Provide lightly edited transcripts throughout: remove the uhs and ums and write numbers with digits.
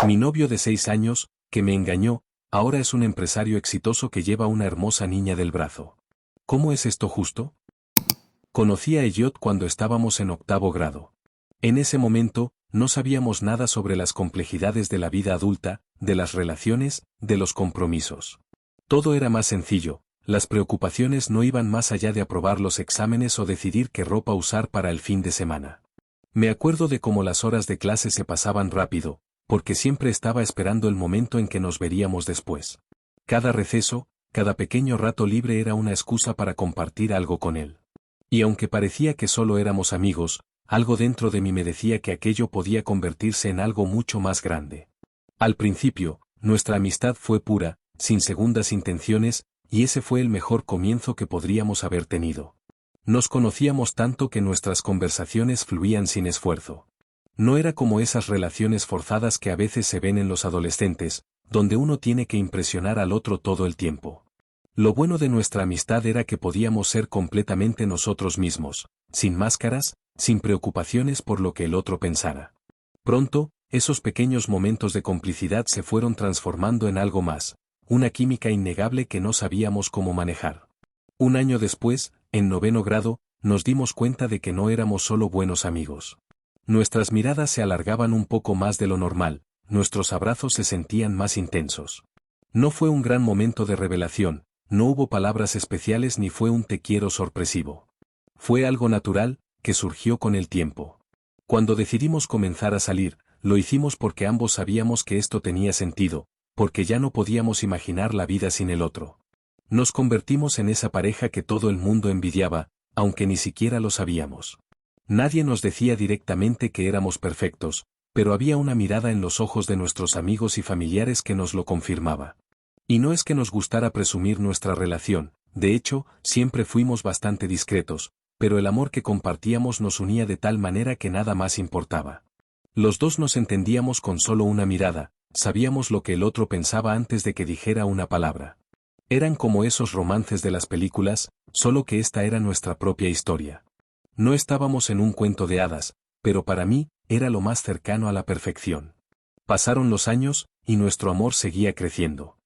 Mi novio de 6 años, que me engañó, ahora es un empresario exitoso que lleva una hermosa niña del brazo. ¿Cómo es esto justo? Conocí a Elliot cuando estábamos en 8º grado. En ese momento, no sabíamos nada sobre las complejidades de la vida adulta, de las relaciones, de los compromisos. Todo era más sencillo, las preocupaciones no iban más allá de aprobar los exámenes o decidir qué ropa usar para el fin de semana. Me acuerdo de cómo las horas de clase se pasaban rápido, porque siempre estaba esperando el momento en que nos veríamos después. Cada receso, cada pequeño rato libre era una excusa para compartir algo con él. Y aunque parecía que solo éramos amigos, algo dentro de mí me decía que aquello podía convertirse en algo mucho más grande. Al principio, nuestra amistad fue pura, sin segundas intenciones, y ese fue el mejor comienzo que podríamos haber tenido. Nos conocíamos tanto que nuestras conversaciones fluían sin esfuerzo. No era como esas relaciones forzadas que a veces se ven en los adolescentes, donde uno tiene que impresionar al otro todo el tiempo. Lo bueno de nuestra amistad era que podíamos ser completamente nosotros mismos, sin máscaras, sin preocupaciones por lo que el otro pensara. Pronto, esos pequeños momentos de complicidad se fueron transformando en algo más, una química innegable que no sabíamos cómo manejar. Un año después, en 9º grado, nos dimos cuenta de que no éramos solo buenos amigos. Nuestras miradas se alargaban un poco más de lo normal, nuestros abrazos se sentían más intensos. No fue un gran momento de revelación, no hubo palabras especiales ni fue un te quiero sorpresivo. Fue algo natural, que surgió con el tiempo. Cuando decidimos comenzar a salir, lo hicimos porque ambos sabíamos que esto tenía sentido, porque ya no podíamos imaginar la vida sin el otro. Nos convertimos en esa pareja que todo el mundo envidiaba, aunque ni siquiera lo sabíamos. Nadie nos decía directamente que éramos perfectos, pero había una mirada en los ojos de nuestros amigos y familiares que nos lo confirmaba. Y no es que nos gustara presumir nuestra relación, de hecho, siempre fuimos bastante discretos, pero el amor que compartíamos nos unía de tal manera que nada más importaba. Los dos nos entendíamos con solo una mirada, sabíamos lo que el otro pensaba antes de que dijera una palabra. Eran como esos romances de las películas, solo que esta era nuestra propia historia. No estábamos en un cuento de hadas, pero para mí, era lo más cercano a la perfección. Pasaron los años, y nuestro amor seguía creciendo.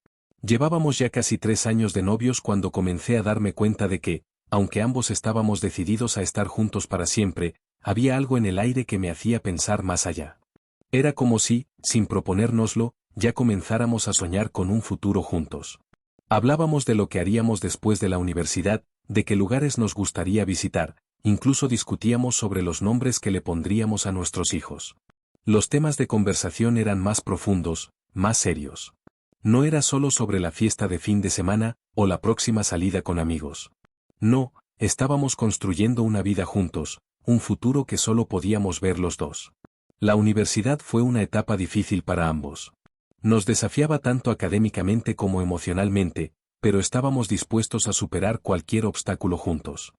Llevábamos ya casi 3 años de novios cuando comencé a darme cuenta de que, aunque ambos estábamos decididos a estar juntos para siempre, había algo en el aire que me hacía pensar más allá. Era como si, sin proponérnoslo, ya comenzáramos a soñar con un futuro juntos. Hablábamos de lo que haríamos después de la universidad, de qué lugares nos gustaría visitar, incluso discutíamos sobre los nombres que le pondríamos a nuestros hijos. Los temas de conversación eran más profundos, más serios. No era solo sobre la fiesta de fin de semana, o la próxima salida con amigos. No, estábamos construyendo una vida juntos, un futuro que solo podíamos ver los dos. La universidad fue una etapa difícil para ambos. Nos desafiaba tanto académicamente como emocionalmente, pero estábamos dispuestos a superar cualquier obstáculo juntos.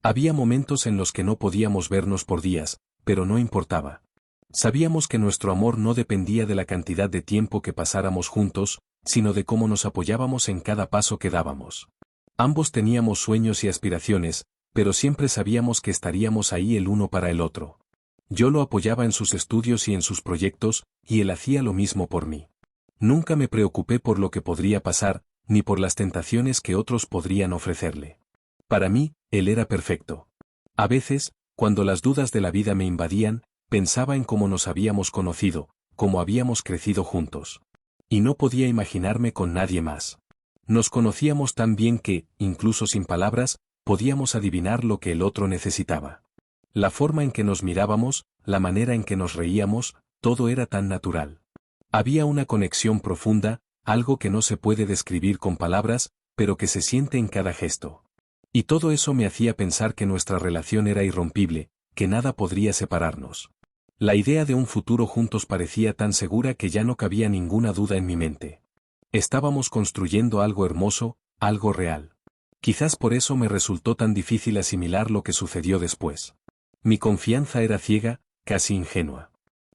Había momentos en los que no podíamos vernos por días, pero no importaba. Sabíamos que nuestro amor no dependía de la cantidad de tiempo que pasáramos juntos, sino de cómo nos apoyábamos en cada paso que dábamos. Ambos teníamos sueños y aspiraciones, pero siempre sabíamos que estaríamos ahí el uno para el otro. Yo lo apoyaba en sus estudios y en sus proyectos, y él hacía lo mismo por mí. Nunca me preocupé por lo que podría pasar, ni por las tentaciones que otros podrían ofrecerle. Para mí, él era perfecto. A veces, cuando las dudas de la vida me invadían, pensaba en cómo nos habíamos conocido, cómo habíamos crecido juntos. Y no podía imaginarme con nadie más. Nos conocíamos tan bien que, incluso sin palabras, podíamos adivinar lo que el otro necesitaba. La forma en que nos mirábamos, la manera en que nos reíamos, todo era tan natural. Había una conexión profunda, algo que no se puede describir con palabras, pero que se siente en cada gesto. Y todo eso me hacía pensar que nuestra relación era irrompible, que nada podría separarnos. La idea de un futuro juntos parecía tan segura que ya no cabía ninguna duda en mi mente. Estábamos construyendo algo hermoso, algo real. Quizás por eso me resultó tan difícil asimilar lo que sucedió después. Mi confianza era ciega, casi ingenua.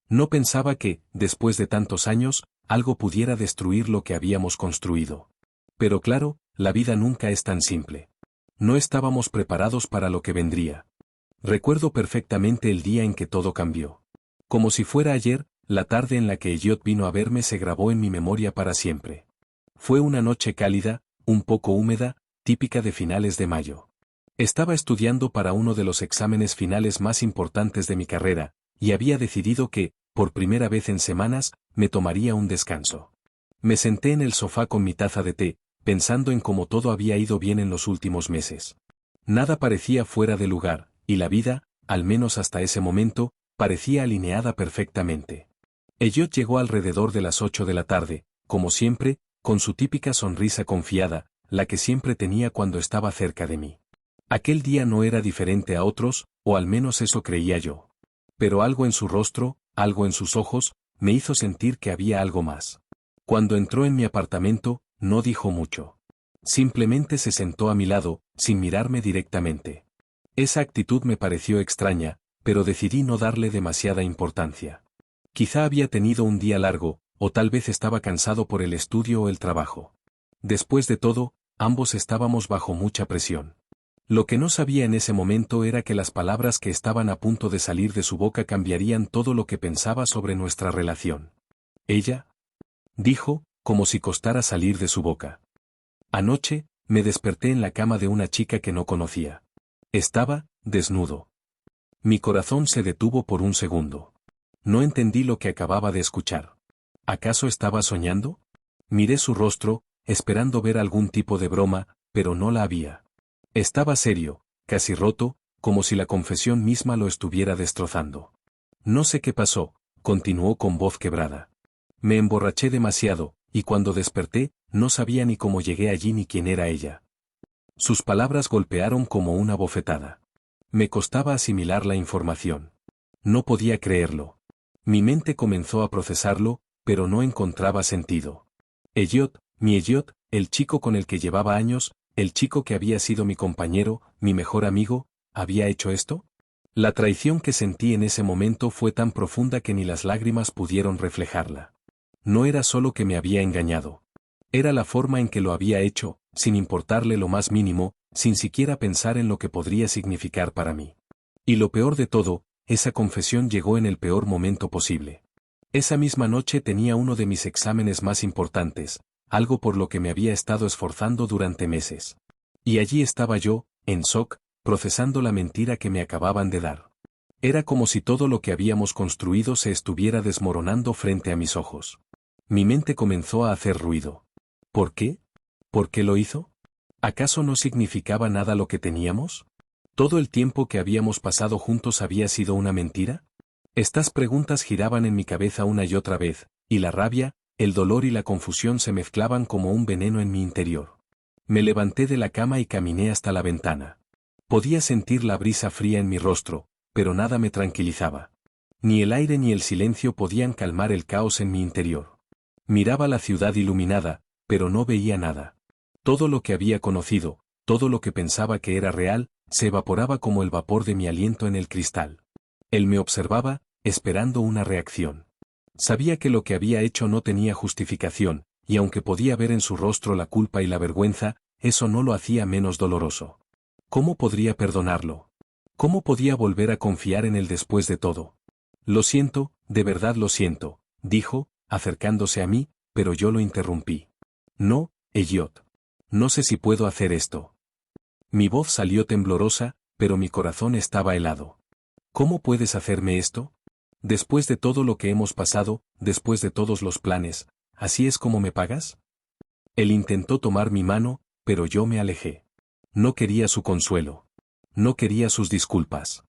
No pensaba que, después de tantos años, algo pudiera destruir lo que habíamos construido. Pero claro, la vida nunca es tan simple. No estábamos preparados para lo que vendría. Recuerdo perfectamente el día en que todo cambió. Como si fuera ayer, la tarde en la que Elliot vino a verme se grabó en mi memoria para siempre. Fue una noche cálida, un poco húmeda, típica de finales de mayo. Estaba estudiando para uno de los exámenes finales más importantes de mi carrera, y había decidido que, por primera vez en semanas, me tomaría un descanso. Me senté en el sofá con mi taza de té, pensando en cómo todo había ido bien en los últimos meses. Nada parecía fuera de lugar, y la vida, al menos hasta ese momento, parecía alineada perfectamente. Elliot llegó alrededor de las 8 de la tarde, como siempre, con su típica sonrisa confiada, la que siempre tenía cuando estaba cerca de mí. Aquel día no era diferente a otros, o al menos eso creía yo. Pero algo en su rostro, algo en sus ojos, me hizo sentir que había algo más. Cuando entró en mi apartamento, no dijo mucho. Simplemente se sentó a mi lado, sin mirarme directamente. Esa actitud me pareció extraña, pero decidí no darle demasiada importancia. Quizá había tenido un día largo, o tal vez estaba cansado por el estudio o el trabajo. Después de todo, ambos estábamos bajo mucha presión. Lo que no sabía en ese momento era que las palabras que estaban a punto de salir de su boca cambiarían todo lo que pensaba sobre nuestra relación. Ella, dijo, como si costara salir de su boca. Anoche, me desperté en la cama de una chica que no conocía. Estaba, desnudo. Mi corazón se detuvo por un segundo. No entendí lo que acababa de escuchar. ¿Acaso estaba soñando? Miré su rostro, esperando ver algún tipo de broma, pero no la había. Estaba serio, casi roto, como si la confesión misma lo estuviera destrozando. No sé qué pasó, continuó con voz quebrada. Me emborraché demasiado, y cuando desperté, no sabía ni cómo llegué allí ni quién era ella. Sus palabras golpearon como una bofetada. Me costaba asimilar la información. No podía creerlo. Mi mente comenzó a procesarlo, pero no encontraba sentido. Elliot, mi Elliot, el chico con el que llevaba años, el chico que había sido mi compañero, mi mejor amigo, ¿había hecho esto? La traición que sentí en ese momento fue tan profunda que ni las lágrimas pudieron reflejarla. No era solo que me había engañado. Era la forma en que lo había hecho, sin importarle lo más mínimo, sin siquiera pensar en lo que podría significar para mí. Y lo peor de todo, esa confesión llegó en el peor momento posible. Esa misma noche tenía uno de mis exámenes más importantes, algo por lo que me había estado esforzando durante meses. Y allí estaba yo, en shock, procesando la mentira que me acababan de dar. Era como si todo lo que habíamos construido se estuviera desmoronando frente a mis ojos. Mi mente comenzó a hacer ruido. ¿Por qué? ¿Por qué lo hizo? ¿Acaso no significaba nada lo que teníamos? ¿Todo el tiempo que habíamos pasado juntos había sido una mentira? Estas preguntas giraban en mi cabeza una y otra vez, y la rabia, el dolor y la confusión se mezclaban como un veneno en mi interior. Me levanté de la cama y caminé hasta la ventana. Podía sentir la brisa fría en mi rostro, pero nada me tranquilizaba. Ni el aire ni el silencio podían calmar el caos en mi interior. Miraba la ciudad iluminada, pero no veía nada. Todo lo que había conocido, todo lo que pensaba que era real, se evaporaba como el vapor de mi aliento en el cristal. Él me observaba, esperando una reacción. Sabía que lo que había hecho no tenía justificación, y aunque podía ver en su rostro la culpa y la vergüenza, eso no lo hacía menos doloroso. ¿Cómo podría perdonarlo? ¿Cómo podía volver a confiar en él después de todo? Lo siento, de verdad lo siento, dijo, acercándose a mí, pero yo lo interrumpí. No, Elliot. No sé si puedo hacer esto. Mi voz salió temblorosa, pero mi corazón estaba helado. ¿Cómo puedes hacerme esto? Después de todo lo que hemos pasado, después de todos los planes, ¿así es como me pagas? Él intentó tomar mi mano, pero yo me alejé. No quería su consuelo. No quería sus disculpas.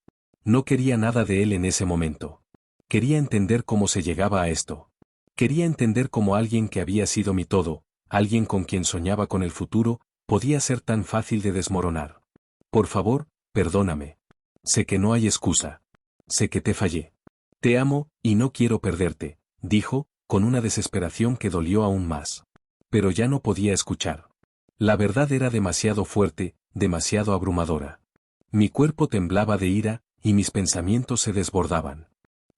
No quería nada de él en ese momento. Quería entender cómo se llegaba a esto. Quería entender cómo alguien que había sido mi todo, alguien con quien soñaba con el futuro, podía ser tan fácil de desmoronar. Por favor, perdóname. Sé que no hay excusa. Sé que te fallé. Te amo, y no quiero perderte, dijo, con una desesperación que dolió aún más. Pero ya no podía escuchar. La verdad era demasiado fuerte, demasiado abrumadora. Mi cuerpo temblaba de ira, y mis pensamientos se desbordaban.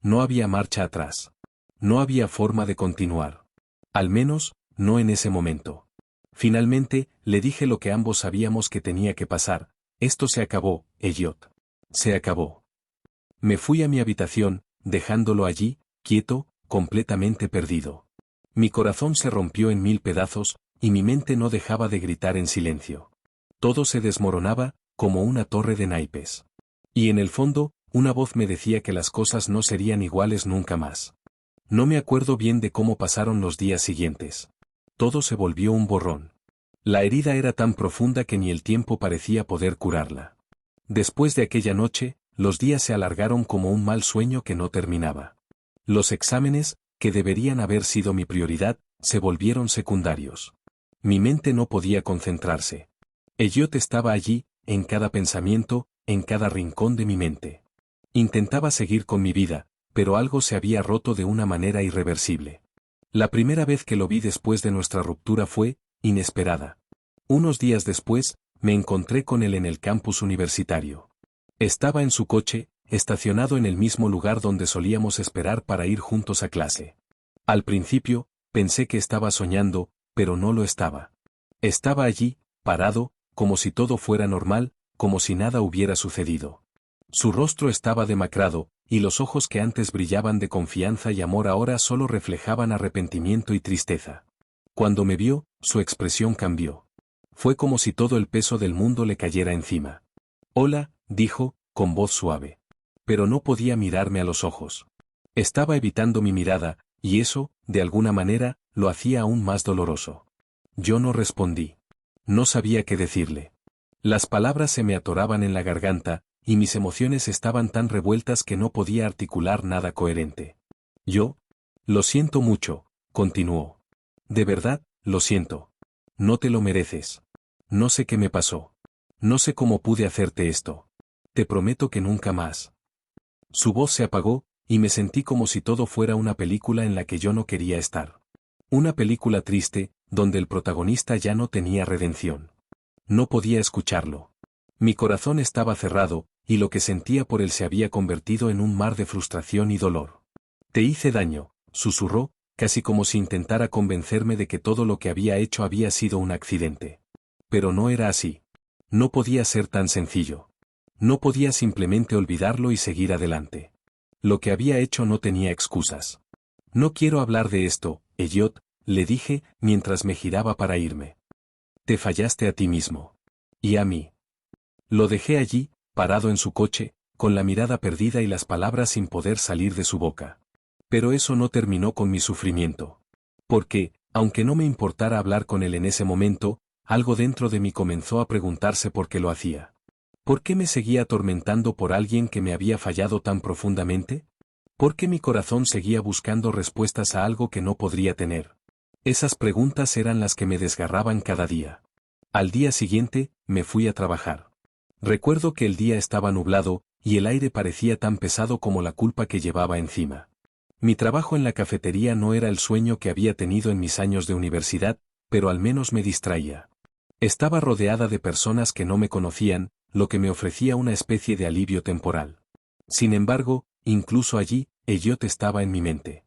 No había marcha atrás. No había forma de continuar. Al menos, no en ese momento. Finalmente, le dije lo que ambos sabíamos que tenía que pasar. Esto se acabó, Elliot. Se acabó. Me fui a mi habitación, dejándolo allí, quieto, completamente perdido. Mi corazón se rompió en 1000 pedazos, y mi mente no dejaba de gritar en silencio. Todo se desmoronaba, como una torre de naipes. Y en el fondo, una voz me decía que las cosas no serían iguales nunca más. No me acuerdo bien de cómo pasaron los días siguientes. Todo se volvió un borrón. La herida era tan profunda que ni el tiempo parecía poder curarla. Después de aquella noche, los días se alargaron como un mal sueño que no terminaba. Los exámenes, que deberían haber sido mi prioridad, se volvieron secundarios. Mi mente no podía concentrarse. Elliot estaba allí, en cada pensamiento, en cada rincón de mi mente. Intentaba seguir con mi vida, pero algo se había roto de una manera irreversible. La primera vez que lo vi después de nuestra ruptura fue inesperada. Unos días después, me encontré con él en el campus universitario. Estaba en su coche, estacionado en el mismo lugar donde solíamos esperar para ir juntos a clase. Al principio, pensé que estaba soñando, pero no lo estaba. Estaba allí, parado, como si todo fuera normal, como si nada hubiera sucedido. Su rostro estaba demacrado, y los ojos que antes brillaban de confianza y amor ahora solo reflejaban arrepentimiento y tristeza. Cuando me vio, su expresión cambió. Fue como si todo el peso del mundo le cayera encima. «Hola», dijo, con voz suave. Pero no podía mirarme a los ojos. Estaba evitando mi mirada, y eso, de alguna manera, lo hacía aún más doloroso. Yo no respondí. No sabía qué decirle. Las palabras se me atoraban en la garganta, y mis emociones estaban tan revueltas que no podía articular nada coherente. Lo siento mucho», continuó. «De verdad, lo siento. No te lo mereces. No sé qué me pasó. No sé cómo pude hacerte esto. Te prometo que nunca más». Su voz se apagó, y me sentí como si todo fuera una película en la que yo no quería estar. Una película triste, donde el protagonista ya no tenía redención. No podía escucharlo. Mi corazón estaba cerrado, y lo que sentía por él se había convertido en un mar de frustración y dolor. «Te hice daño», susurró, casi como si intentara convencerme de que todo lo que había hecho había sido un accidente. Pero no era así. No podía ser tan sencillo. No podía simplemente olvidarlo y seguir adelante. Lo que había hecho no tenía excusas. «No quiero hablar de esto, Elliot», le dije, mientras me giraba para irme. «Te fallaste a ti mismo. Y a mí». Lo dejé allí, parado en su coche, con la mirada perdida y las palabras sin poder salir de su boca. Pero eso no terminó con mi sufrimiento. Porque, aunque no me importara hablar con él en ese momento, algo dentro de mí comenzó a preguntarse por qué lo hacía. ¿Por qué me seguía atormentando por alguien que me había fallado tan profundamente? ¿Por qué mi corazón seguía buscando respuestas a algo que no podría tener? Esas preguntas eran las que me desgarraban cada día. Al día siguiente, me fui a trabajar. Recuerdo que el día estaba nublado, y el aire parecía tan pesado como la culpa que llevaba encima. Mi trabajo en la cafetería no era el sueño que había tenido en mis años de universidad, pero al menos me distraía. Estaba rodeada de personas que no me conocían, lo que me ofrecía una especie de alivio temporal. Sin embargo, incluso allí, Elliot estaba en mi mente.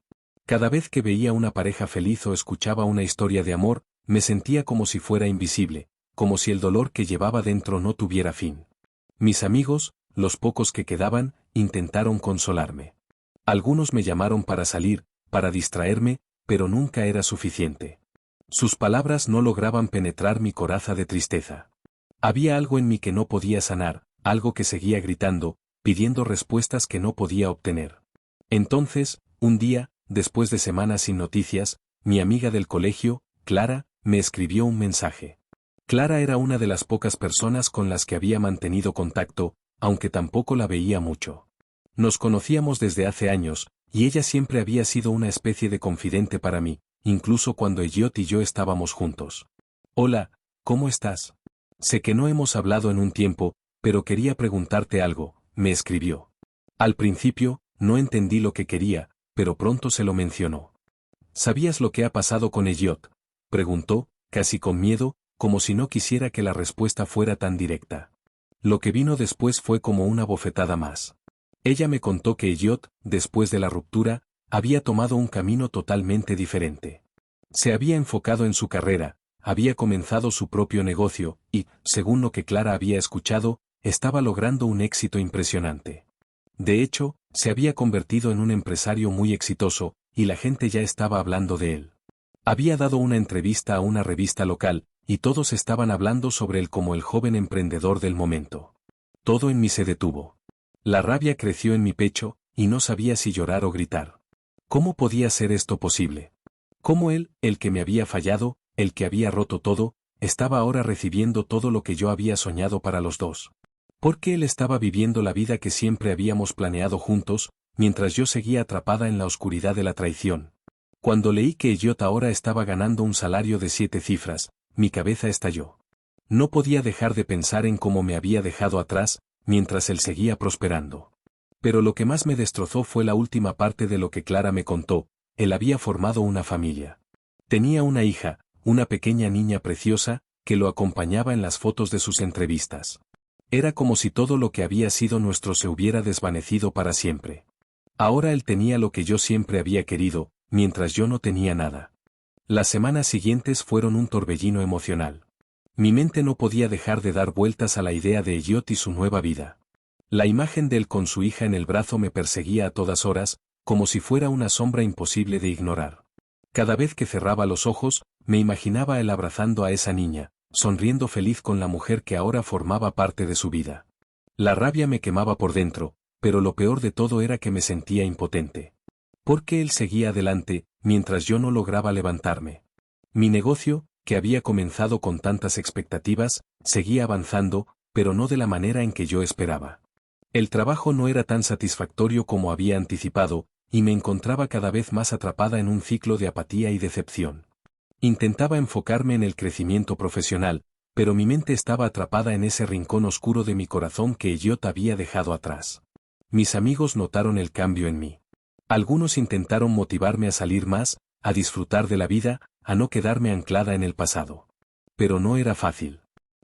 Cada vez que veía una pareja feliz o escuchaba una historia de amor, me sentía como si fuera invisible, como si el dolor que llevaba dentro no tuviera fin. Mis amigos, los pocos que quedaban, intentaron consolarme. Algunos me llamaron para salir, para distraerme, pero nunca era suficiente. Sus palabras no lograban penetrar mi coraza de tristeza. Había algo en mí que no podía sanar, algo que seguía gritando, pidiendo respuestas que no podía obtener. Entonces, un día, después de semanas sin noticias, mi amiga del colegio, Clara, me escribió un mensaje. Clara era una de las pocas personas con las que había mantenido contacto, aunque tampoco la veía mucho. Nos conocíamos desde hace años, y ella siempre había sido una especie de confidente para mí, incluso cuando Elliot y yo estábamos juntos. «Hola, ¿cómo estás? Sé que no hemos hablado en un tiempo, pero quería preguntarte algo», me escribió. Al principio, no entendí lo que quería, pero pronto se lo mencionó. «¿Sabías lo que ha pasado con Elliot?», preguntó, casi con miedo, como si no quisiera que la respuesta fuera tan directa. Lo que vino después fue como una bofetada más. Ella me contó que Elliot, después de la ruptura, había tomado un camino totalmente diferente. Se había enfocado en su carrera, había comenzado su propio negocio, y, según lo que Clara había escuchado, estaba logrando un éxito impresionante. De hecho, se había convertido en un empresario muy exitoso, y la gente ya estaba hablando de él. Había dado una entrevista a una revista local, y todos estaban hablando sobre él como el joven emprendedor del momento. Todo en mí se detuvo. La rabia creció en mi pecho, y no sabía si llorar o gritar. ¿Cómo podía ser esto posible? ¿Cómo él, el que me había fallado, el que había roto todo, estaba ahora recibiendo todo lo que yo había soñado para los dos? ¿Por qué él estaba viviendo la vida que siempre habíamos planeado juntos, mientras yo seguía atrapada en la oscuridad de la traición? Cuando leí que Elliot ahora estaba ganando un salario de 7 cifras, mi cabeza estalló. No podía dejar de pensar en cómo me había dejado atrás, mientras él seguía prosperando. Pero lo que más me destrozó fue la última parte de lo que Clara me contó. Él había formado una familia. Tenía una hija, una pequeña niña preciosa, que lo acompañaba en las fotos de sus entrevistas. Era como si todo lo que había sido nuestro se hubiera desvanecido para siempre. Ahora él tenía lo que yo siempre había querido, mientras yo no tenía nada. Las semanas siguientes fueron un torbellino emocional. Mi mente no podía dejar de dar vueltas a la idea de Elliot y su nueva vida. La imagen de él con su hija en el brazo me perseguía a todas horas, como si fuera una sombra imposible de ignorar. Cada vez que cerraba los ojos, me imaginaba a él abrazando a esa niña, sonriendo feliz con la mujer que ahora formaba parte de su vida. La rabia me quemaba por dentro, pero lo peor de todo era que me sentía impotente. Porque él seguía adelante, mientras yo no lograba levantarme. Mi negocio, que había comenzado con tantas expectativas, seguía avanzando, pero no de la manera en que yo esperaba. El trabajo no era tan satisfactorio como había anticipado, y me encontraba cada vez más atrapada en un ciclo de apatía y decepción. Intentaba enfocarme en el crecimiento profesional, pero mi mente estaba atrapada en ese rincón oscuro de mi corazón que Elliot había dejado atrás. Mis amigos notaron el cambio en mí. Algunos intentaron motivarme a salir más, a disfrutar de la vida, a no quedarme anclada en el pasado. Pero no era fácil.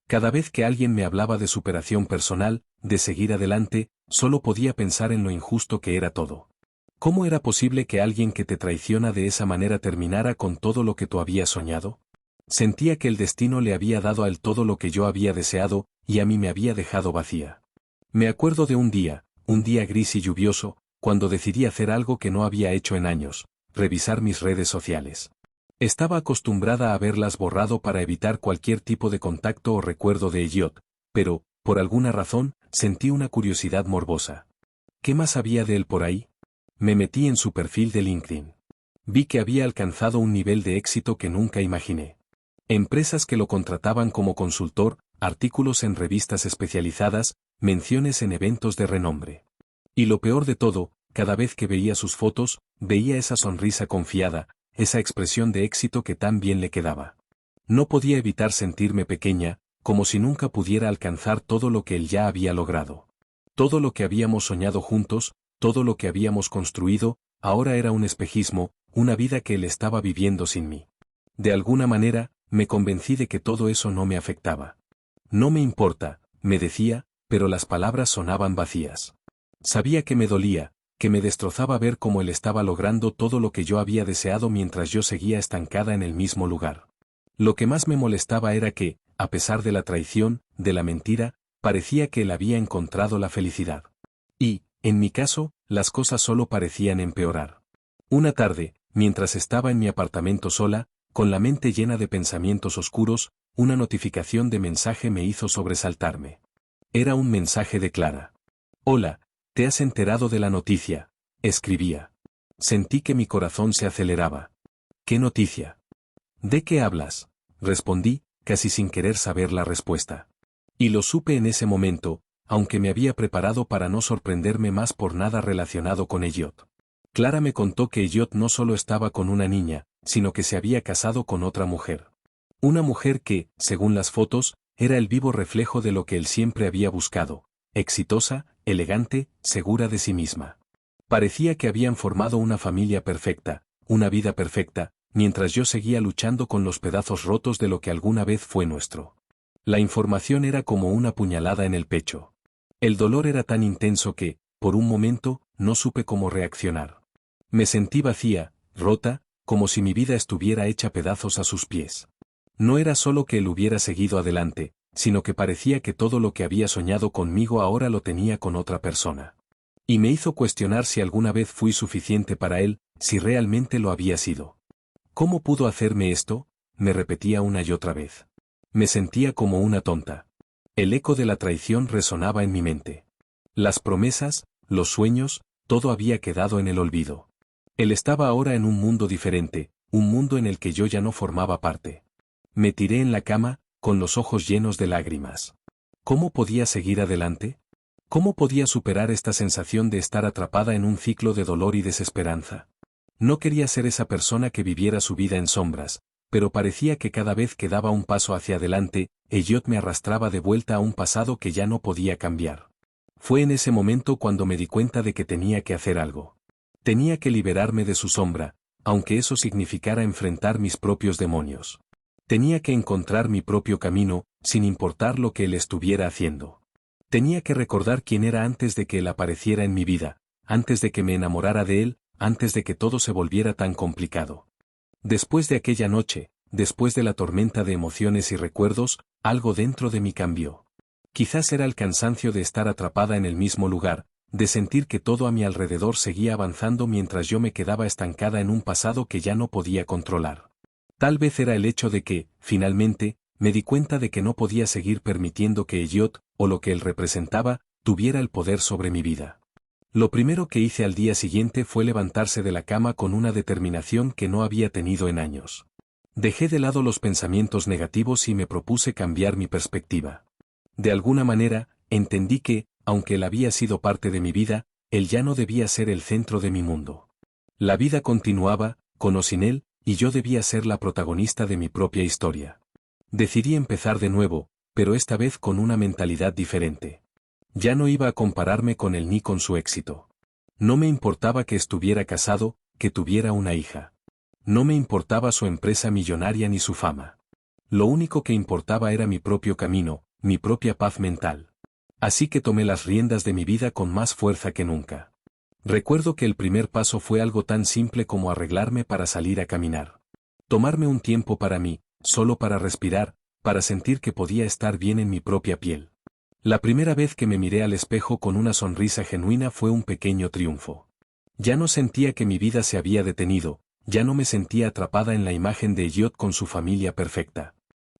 Cada vez que alguien me hablaba de superación personal, de seguir adelante, solo podía pensar en lo injusto que era todo. ¿Cómo era posible que alguien que te traiciona de esa manera terminara con todo lo que tú habías soñado? Sentía que el destino le había dado a él todo lo que yo había deseado, y a mí me había dejado vacía. Me acuerdo de un día gris y lluvioso, cuando decidí hacer algo que no había hecho en años, revisar mis redes sociales. Estaba acostumbrada a haberlas borrado para evitar cualquier tipo de contacto o recuerdo de Elliot, pero, por alguna razón, sentí una curiosidad morbosa. ¿Qué más había de él por ahí? Me metí en su perfil de LinkedIn. Vi que había alcanzado un nivel de éxito que nunca imaginé. Empresas que lo contrataban como consultor, artículos en revistas especializadas, menciones en eventos de renombre. Y lo peor de todo, cada vez que veía sus fotos, veía esa sonrisa confiada, esa expresión de éxito que tan bien le quedaba. No podía evitar sentirme pequeña, como si nunca pudiera alcanzar todo lo que él ya había logrado. Todo lo que habíamos soñado juntos, todo lo que habíamos construido, ahora era un espejismo, una vida que él estaba viviendo sin mí. De alguna manera, me convencí de que todo eso no me afectaba. No me importa, me decía, pero las palabras sonaban vacías. Sabía que me dolía, que me destrozaba ver cómo él estaba logrando todo lo que yo había deseado mientras yo seguía estancada en el mismo lugar. Lo que más me molestaba era que, a pesar de la traición, de la mentira, parecía que él había encontrado la felicidad. Y, en mi caso, las cosas solo parecían empeorar. Una tarde, mientras estaba en mi apartamento sola, con la mente llena de pensamientos oscuros, una notificación de mensaje me hizo sobresaltarme. Era un mensaje de Clara. «Hola, ¿te has enterado de la noticia?», escribía. Sentí que mi corazón se aceleraba. «¿Qué noticia? ¿De qué hablas?», respondí, casi sin querer saber la respuesta. Y lo supe en ese momento, aunque me había preparado para no sorprenderme más por nada relacionado con Elliot. Clara me contó que Elliot no solo estaba con una niña, sino que se había casado con otra mujer. Una mujer que, según las fotos, era el vivo reflejo de lo que él siempre había buscado, exitosa, elegante, segura de sí misma. Parecía que habían formado una familia perfecta, una vida perfecta, mientras yo seguía luchando con los pedazos rotos de lo que alguna vez fue nuestro. La información era como una puñalada en el pecho. El dolor era tan intenso que, por un momento, no supe cómo reaccionar. Me sentí vacía, rota, como si mi vida estuviera hecha pedazos a sus pies. No era solo que él hubiera seguido adelante, sino que parecía que todo lo que había soñado conmigo ahora lo tenía con otra persona. Y me hizo cuestionar si alguna vez fui suficiente para él, si realmente lo había sido. ¿Cómo pudo hacerme esto?, me repetía una y otra vez. Me sentía como una tonta. El eco de la traición resonaba en mi mente. Las promesas, los sueños, todo había quedado en el olvido. Él estaba ahora en un mundo diferente, un mundo en el que yo ya no formaba parte. Me tiré en la cama, con los ojos llenos de lágrimas. ¿Cómo podía seguir adelante? ¿Cómo podía superar esta sensación de estar atrapada en un ciclo de dolor y desesperanza? No quería ser esa persona que viviera su vida en sombras, pero parecía que cada vez que daba un paso hacia adelante, Elliot me arrastraba de vuelta a un pasado que ya no podía cambiar. Fue en ese momento cuando me di cuenta de que tenía que hacer algo. Tenía que liberarme de su sombra, aunque eso significara enfrentar mis propios demonios. Tenía que encontrar mi propio camino, sin importar lo que él estuviera haciendo. Tenía que recordar quién era antes de que él apareciera en mi vida, antes de que me enamorara de él, antes de que todo se volviera tan complicado. Después de aquella noche, después de la tormenta de emociones y recuerdos, algo dentro de mí cambió. Quizás era el cansancio de estar atrapada en el mismo lugar, de sentir que todo a mi alrededor seguía avanzando mientras yo me quedaba estancada en un pasado que ya no podía controlar. Tal vez era el hecho de que, finalmente, me di cuenta de que no podía seguir permitiendo que Elliot, o lo que él representaba, tuviera el poder sobre mi vida. Lo primero que hice al día siguiente fue levantarse de la cama con una determinación que no había tenido en años. Dejé de lado los pensamientos negativos y me propuse cambiar mi perspectiva. De alguna manera, entendí que, aunque él había sido parte de mi vida, él ya no debía ser el centro de mi mundo. La vida continuaba, con o sin él, y yo debía ser la protagonista de mi propia historia. Decidí empezar de nuevo, pero esta vez con una mentalidad diferente. Ya no iba a compararme con él ni con su éxito. No me importaba que estuviera casado, que tuviera una hija. No me importaba su empresa millonaria ni su fama. Lo único que importaba era mi propio camino, mi propia paz mental. Así que tomé las riendas de mi vida con más fuerza que nunca. Recuerdo que el primer paso fue algo tan simple como arreglarme para salir a caminar. Tomarme un tiempo para mí, solo para respirar, para sentir que podía estar bien en mi propia piel. La primera vez que me miré al espejo con una sonrisa genuina fue un pequeño triunfo. Ya no sentía que mi vida se había detenido, ya no me sentía atrapada en la imagen de Elliot con su familia perfecta.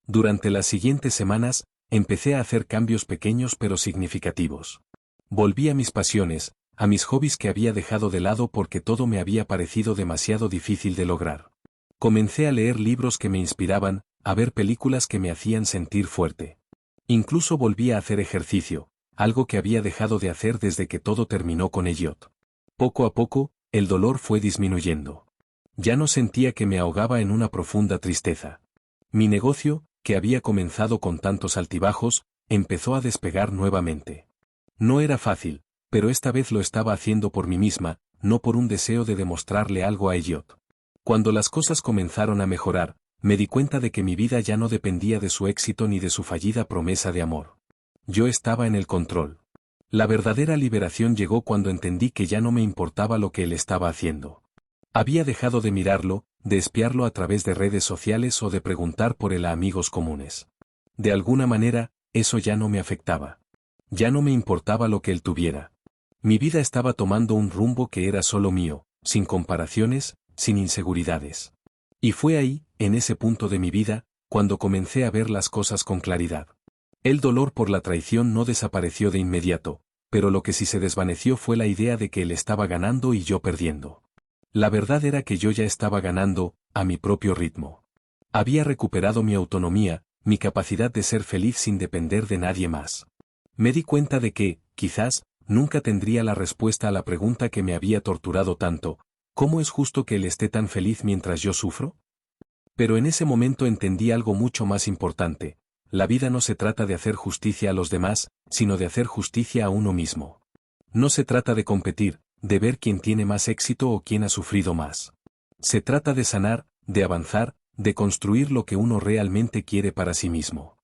Durante las siguientes semanas, empecé a hacer cambios pequeños pero significativos. Volví a mis pasiones, a mis hobbies que había dejado de lado porque todo me había parecido demasiado difícil de lograr. Comencé a leer libros que me inspiraban, a ver películas que me hacían sentir fuerte. Incluso volví a hacer ejercicio, algo que había dejado de hacer desde que todo terminó con Elliot. Poco a poco, el dolor fue disminuyendo. Ya no sentía que me ahogaba en una profunda tristeza. Mi negocio, que había comenzado con tantos altibajos, empezó a despegar nuevamente. No era fácil, pero esta vez lo estaba haciendo por mí misma, no por un deseo de demostrarle algo a Elliot. Cuando las cosas comenzaron a mejorar, me di cuenta de que mi vida ya no dependía de su éxito ni de su fallida promesa de amor. Yo estaba en el control. La verdadera liberación llegó cuando entendí que ya no me importaba lo que él estaba haciendo. Había dejado de mirarlo, de espiarlo a través de redes sociales o de preguntar por él a amigos comunes. De alguna manera, eso ya no me afectaba. Ya no me importaba lo que él tuviera. Mi vida estaba tomando un rumbo que era solo mío, sin comparaciones, sin inseguridades. Y fue ahí, en ese punto de mi vida, cuando comencé a ver las cosas con claridad. El dolor por la traición no desapareció de inmediato, pero lo que sí se desvaneció fue la idea de que él estaba ganando y yo perdiendo. La verdad era que yo ya estaba ganando, a mi propio ritmo. Había recuperado mi autonomía, mi capacidad de ser feliz sin depender de nadie más. Me di cuenta de que, quizás, nunca tendría la respuesta a la pregunta que me había torturado tanto: ¿cómo es justo que él esté tan feliz mientras yo sufro? Pero en ese momento entendí algo mucho más importante: la vida no se trata de hacer justicia a los demás, sino de hacer justicia a uno mismo. No se trata de competir, de ver quién tiene más éxito o quién ha sufrido más. Se trata de sanar, de avanzar, de construir lo que uno realmente quiere para sí mismo.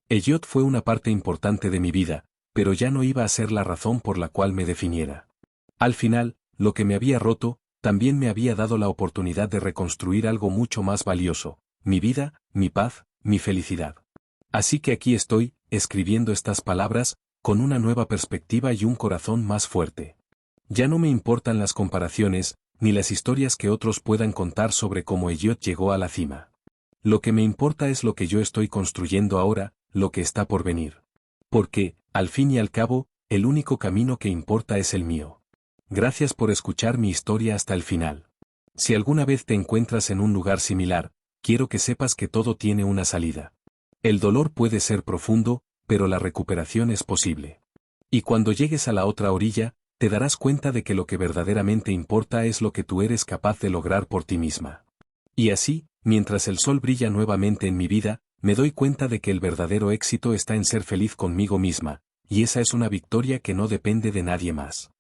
Elliot fue una parte importante de mi vida, pero ya no iba a ser la razón por la cual me definiera. Al final, lo que me había roto, también me había dado la oportunidad de reconstruir algo mucho más valioso: mi vida, mi paz, mi felicidad. Así que aquí estoy, escribiendo estas palabras, con una nueva perspectiva y un corazón más fuerte. Ya no me importan las comparaciones, ni las historias que otros puedan contar sobre cómo Elliot llegó a la cima. Lo que me importa es lo que yo estoy construyendo ahora, lo que está por venir. Porque, al fin y al cabo, el único camino que importa es el mío. Gracias por escuchar mi historia hasta el final. Si alguna vez te encuentras en un lugar similar, quiero que sepas que todo tiene una salida. El dolor puede ser profundo, pero la recuperación es posible. Y cuando llegues a la otra orilla, te darás cuenta de que lo que verdaderamente importa es lo que tú eres capaz de lograr por ti misma. Y así, mientras el sol brilla nuevamente en mi vida, me doy cuenta de que el verdadero éxito está en ser feliz conmigo misma, y esa es una victoria que no depende de nadie más.